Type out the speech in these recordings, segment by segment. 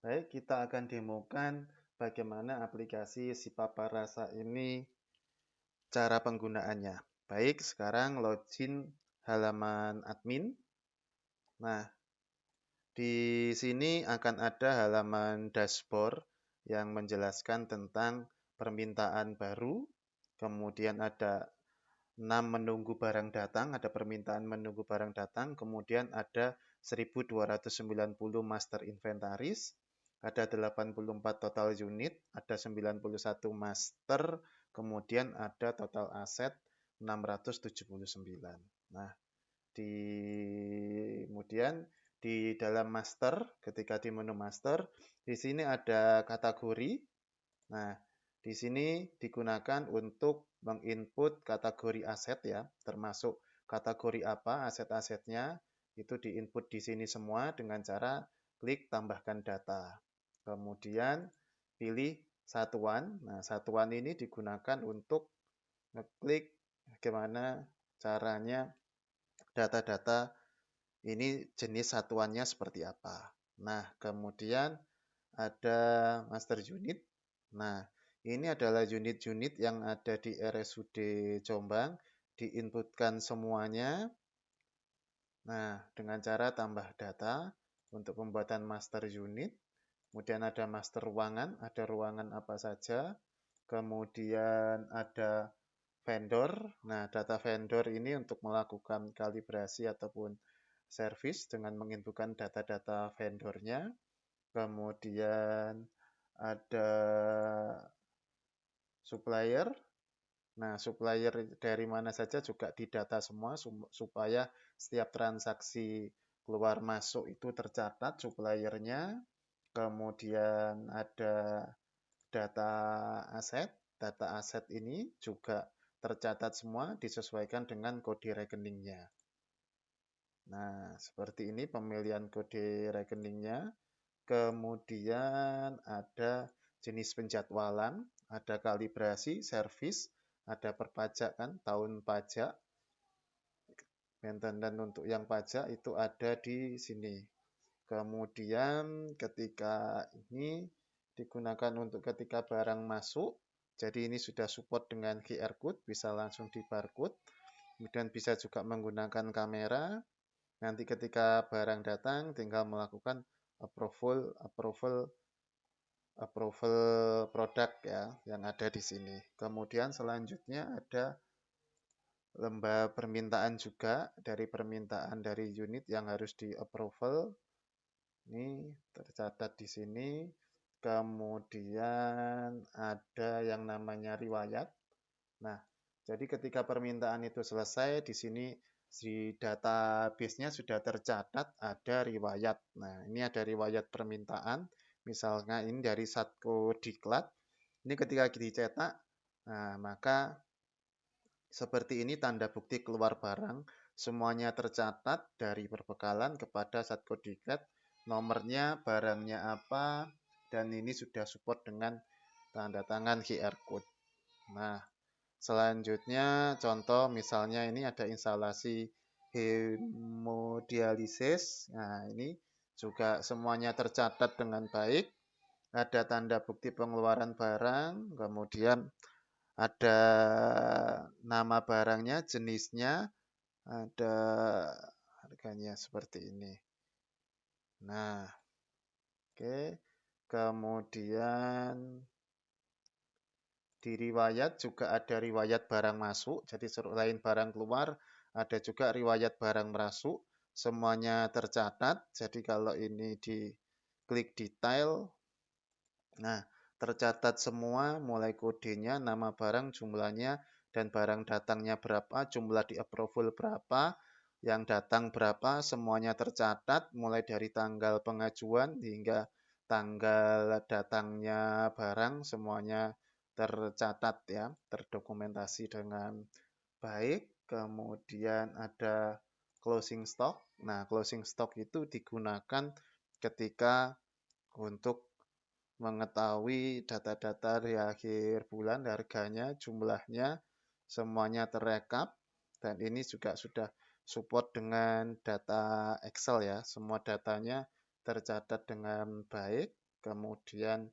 Baik, kita akan demokan bagaimana aplikasi si Paparazza ini cara penggunaannya. Baik, sekarang login halaman admin. Nah, di sini akan ada halaman dashboard yang menjelaskan tentang permintaan baru. Kemudian ada 6 menunggu barang datang, ada permintaan menunggu barang datang, kemudian ada 1290 master inventaris, ada 84 total unit, ada 91 master, kemudian ada total aset 679. Nah, kemudian di dalam master, ketika di menu master, di sini ada kategori. Nah, di sini digunakan untuk menginput kategori aset ya, termasuk kategori apa aset-asetnya, itu diinput di sini semua dengan cara klik tambahkan data. Kemudian pilih satuan. Nah, satuan ini digunakan untuk ngeklik bagaimana caranya data-data ini jenis satuannya seperti apa. Nah, kemudian ada master unit. Nah, ini adalah unit-unit yang ada di RSUD Jombang, diinputkan semuanya. Nah, dengan cara tambah data untuk pembuatan master unit. Kemudian ada master ruangan, ada ruangan apa saja. Kemudian ada vendor. Nah, data vendor ini untuk melakukan kalibrasi ataupun service dengan menginputkan data-data vendornya. Kemudian ada supplier. Nah, supplier dari mana saja juga didata semua supaya setiap transaksi keluar masuk itu tercatat suppliernya. Kemudian ada data aset. Data aset ini juga tercatat semua disesuaikan dengan kode rekeningnya. Nah, seperti ini pemilihan kode rekeningnya. Kemudian ada jenis penjadwalan, ada kalibrasi, servis, ada perpajakan, tahun pajak. Maintenance untuk yang pajak itu ada di sini. Kemudian ketika ini digunakan untuk ketika barang masuk. Jadi ini sudah support dengan QR code, bisa langsung di barcode. Kemudian bisa juga menggunakan kamera. Nanti ketika barang datang tinggal melakukan approval produk ya yang ada di sini. Kemudian selanjutnya ada lembar permintaan juga dari permintaan dari unit yang harus di approval. Ini tercatat di sini. Kemudian ada yang namanya riwayat. Nah, jadi ketika permintaan itu selesai, di sini di database-nya sudah tercatat ada riwayat. Nah, ini ada riwayat permintaan. Misalnya ini dari Satko Diklat. Ini ketika dicetak, nah, maka seperti ini tanda bukti keluar barang. Semuanya tercatat dari perbekalan kepada Satko Diklat. Nomornya, barangnya apa, dan ini sudah support dengan tanda tangan QR code. Nah, selanjutnya contoh misalnya ini ada instalasi hemodialisis. Nah, ini juga semuanya tercatat dengan baik. Ada tanda bukti pengeluaran barang, kemudian ada nama barangnya, jenisnya, ada harganya seperti ini. Nah, oke. Kemudian di riwayat juga ada riwayat barang masuk. Jadi selain barang keluar, ada juga riwayat barang masuk. Semuanya tercatat. Jadi kalau ini di klik detail, nah tercatat semua mulai kodenya, nama barang, jumlahnya, dan barang datangnya berapa, jumlah di approval berapa, yang datang berapa, semuanya tercatat mulai dari tanggal pengajuan hingga tanggal datangnya barang, semuanya tercatat ya, terdokumentasi dengan baik. Kemudian ada closing stock. Nah, closing stock itu digunakan ketika untuk mengetahui data-data di akhir bulan, harganya, jumlahnya, semuanya terekap. Dan ini juga sudah support dengan data Excel ya. Semua datanya tercatat dengan baik. Kemudian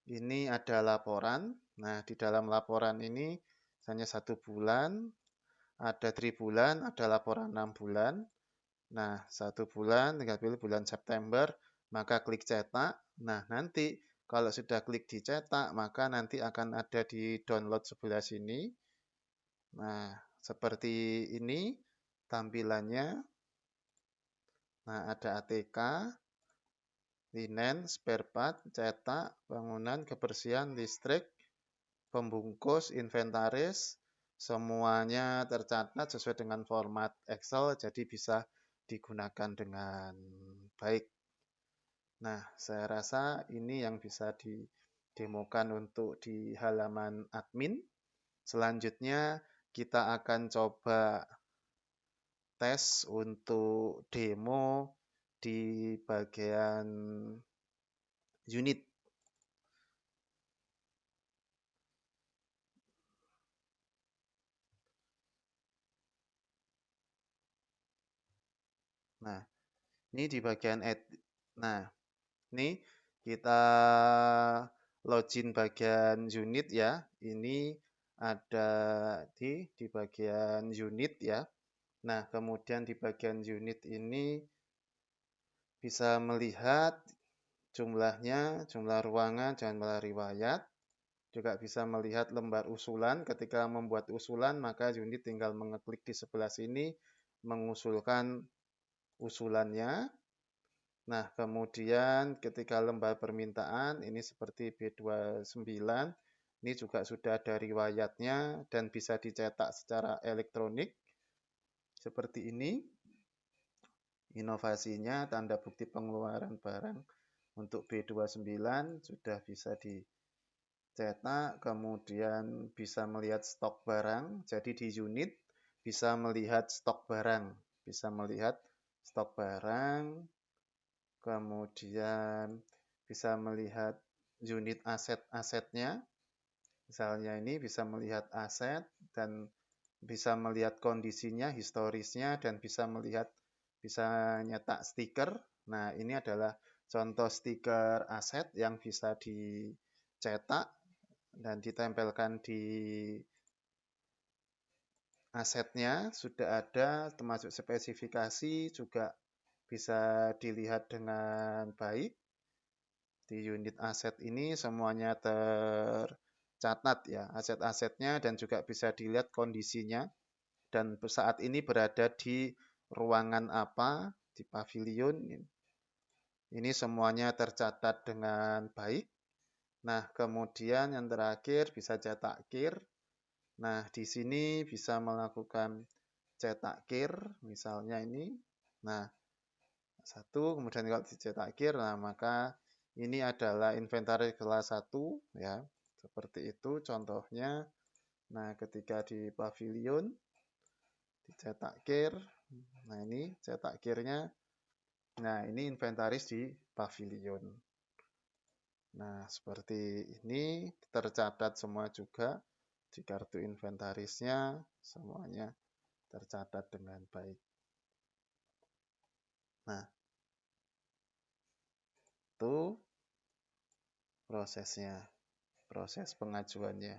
ini ada laporan. Nah, di dalam laporan ini misalnya 1 bulan, ada tribulan, ada laporan 6 bulan. Nah, 1 bulan, tinggal pilih bulan September, maka klik cetak. Nah, nanti kalau sudah klik dicetak, maka nanti akan ada di download sebelah sini. Nah, seperti ini tampilannya. Nah, ada ATK, linen, spare part, cetak, bangunan, kebersihan, listrik, pembungkus, inventaris, semuanya tercatat sesuai dengan format Excel, jadi bisa digunakan dengan baik. Nah, saya rasa ini yang bisa didemokan untuk di halaman admin. Selanjutnya kita akan coba tes untuk demo di bagian unit. Nah, ini di bagian Nah, ini kita login bagian unit ya. Ini ada di bagian unit ya. Nah, kemudian di bagian unit ini bisa melihat jumlahnya, jumlah ruangan, jumlah riwayat. Juga bisa melihat lembar usulan. Ketika membuat usulan, maka unit tinggal mengeklik di sebelah sini, mengusulkan usulannya. Nah, kemudian ketika lembar permintaan, ini seperti B29, ini juga sudah ada riwayatnya dan bisa dicetak secara elektronik. Seperti ini. Inovasinya, tanda bukti pengeluaran barang untuk B29 sudah bisa dicetak, kemudian bisa melihat stok barang. Jadi di unit bisa melihat stok barang, bisa melihat stok barang, kemudian bisa melihat unit aset-asetnya. Misalnya ini bisa melihat aset dan bisa melihat kondisinya, historisnya, dan bisa melihat, bisa nyetak stiker. Nah, ini adalah contoh stiker aset yang bisa dicetak dan ditempelkan di asetnya. Sudah ada, termasuk spesifikasi, juga bisa dilihat dengan baik. Di unit aset ini semuanya tercatat ya, aset-asetnya, dan juga bisa dilihat kondisinya. Dan saat ini berada di ruangan apa, di pavilion. Ini semuanya tercatat dengan baik. Nah, kemudian yang terakhir bisa cetak kir. Nah, di sini bisa melakukan cetak kir, misalnya ini. Nah, satu, kemudian kalau dicetak kir, nah maka ini adalah inventaris kelas 1, ya. Seperti itu contohnya. Nah, ketika di pavilion, dicetak kir. Nah, ini cetak kirnya. Nah, ini inventaris di pavilion. Nah, seperti ini tercatat semua juga di kartu inventarisnya, semuanya tercatat dengan baik. Nah, itu prosesnya, proses pengajuannya.